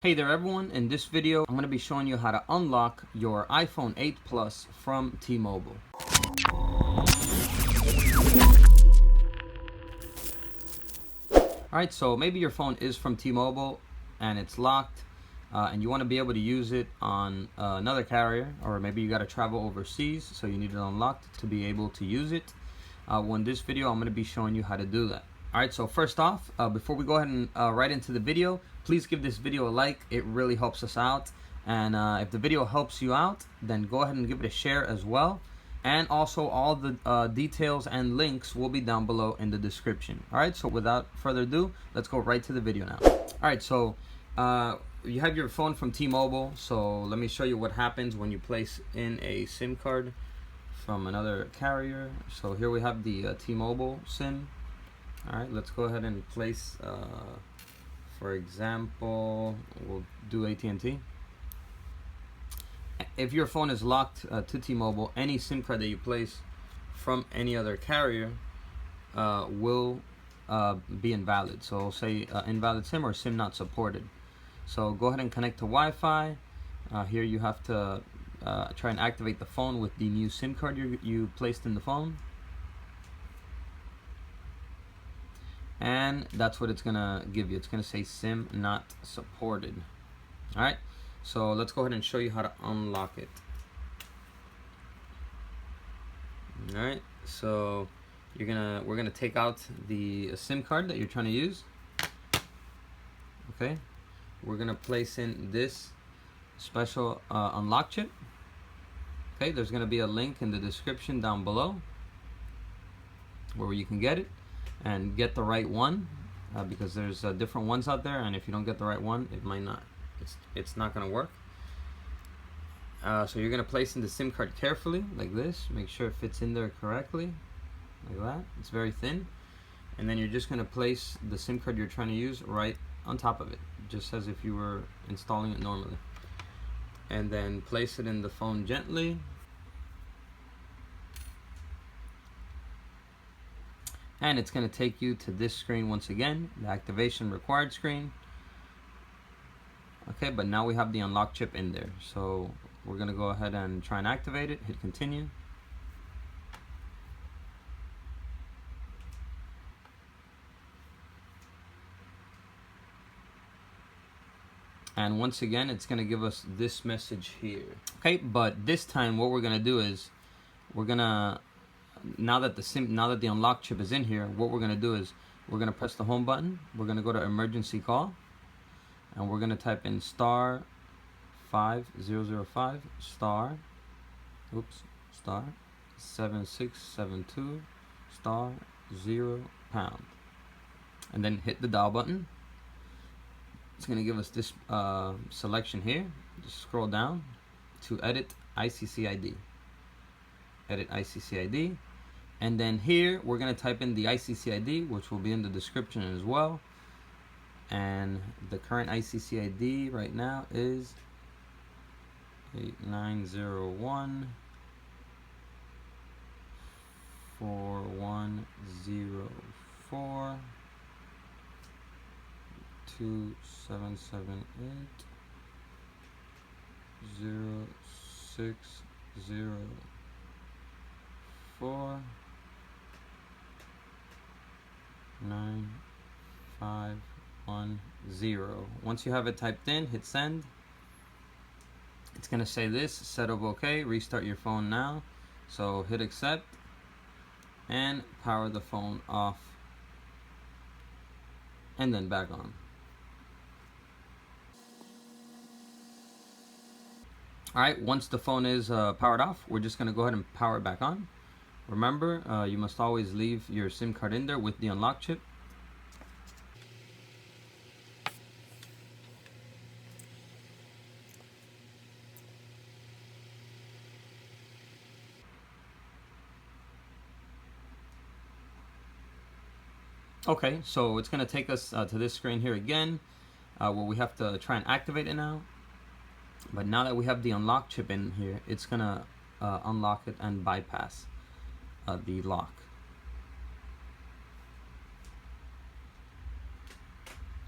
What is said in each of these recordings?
Hey there everyone, in this video I'm going to be showing you how to unlock your iPhone 8 Plus from T-Mobile. Alright, so maybe your phone is from T-Mobile and it's locked and you want to be able to use it on another carrier, or maybe you got to travel overseas so you need it unlocked to be able to use it. Well, in this video I'm going to be showing you how to do that. Alright, so first off, before we go ahead and right into the video, please give this video a like. It really helps us out. And if the video helps you out, then go ahead and give it a share as well. And also all the details and links will be down below in the description. Alright, so without further ado, let's go right to the video now. Alright, so you have your phone from T-Mobile. So let me show you what happens when you place in a SIM card from another carrier. So here we have the T-Mobile SIM. Alright, let's go ahead and place, for example, we'll do AT&T. If your phone is locked to T-Mobile, any SIM card that you place from any other carrier will be invalid. So say invalid SIM or SIM not supported. So go ahead and connect to Wi-Fi. Here you have to try and activate the phone with the new SIM card you placed in the phone. And that's what it's gonna give you. It's gonna say SIM not supported. Alright, so let's go ahead and show you how to unlock it. Alright, so we're gonna take out the SIM card that you're trying to use. Okay, we're gonna place in this special unlock chip. Okay, there's gonna be a link in the description down below where you can get it. And get the right one, because there's different ones out there, and if you don't get the right one, it might not, it's not gonna work. So you're gonna place in the SIM card carefully like this. Make sure it fits in there correctly like that. It's very thin. And then you're just gonna place the SIM card you're trying to use right on top of it, just as if you were installing it normally. And then place it in the phone gently. And it's going to take you to this screen once again, the activation required screen. Okay, but now we have the unlock chip in there. So we're going to go ahead and try and activate it, hit continue. And once again, it's going to give us this message here. Okay, but this time what we're going to do is we're going to, now that the unlock chip is in here, what we're gonna do is we're gonna press the home button. We're gonna go to emergency call, and we're gonna type in *5005 star 7672 *0#, and then hit the dial button. It's gonna give us this selection here. Just scroll down to edit ICCID. Edit ICCID. And then here we're going to type in the ICCID, which will be in the description as well. And the current ICCID right now is 8901 4104 2778 0604 9510. Once you have it typed in, hit send. It's going to say this, setup OK, restart your phone now. So hit accept and power the phone off and then back on. Alright, once the phone is powered off, we're just going to go ahead and power it back on. Remember, you must always leave your SIM card in there with the unlock chip. Okay, so it's going to take us to this screen here again, where we have to try and activate it now. But now that we have the unlock chip in here, it's going to unlock it and bypass the lock.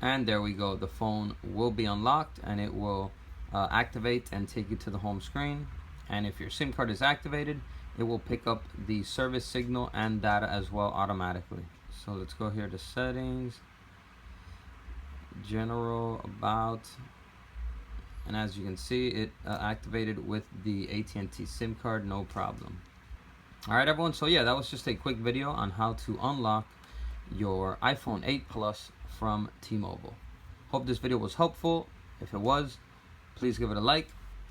And there we go. The phone will be unlocked and it will activate and take you to the home screen. And if your SIM card is activated, it will pick up the service signal and data as well automatically. So let's go here to settings, general, about, and as you can see, it activated with the AT&T SIM card, no problem. Alright everyone, so yeah, that was just a quick video on how to unlock your iPhone 8 Plus from T-Mobile. Hope this video was helpful. If it was, please give it a like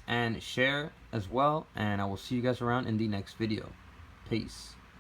and share as well, and I will see you guys around in the next video. Peace.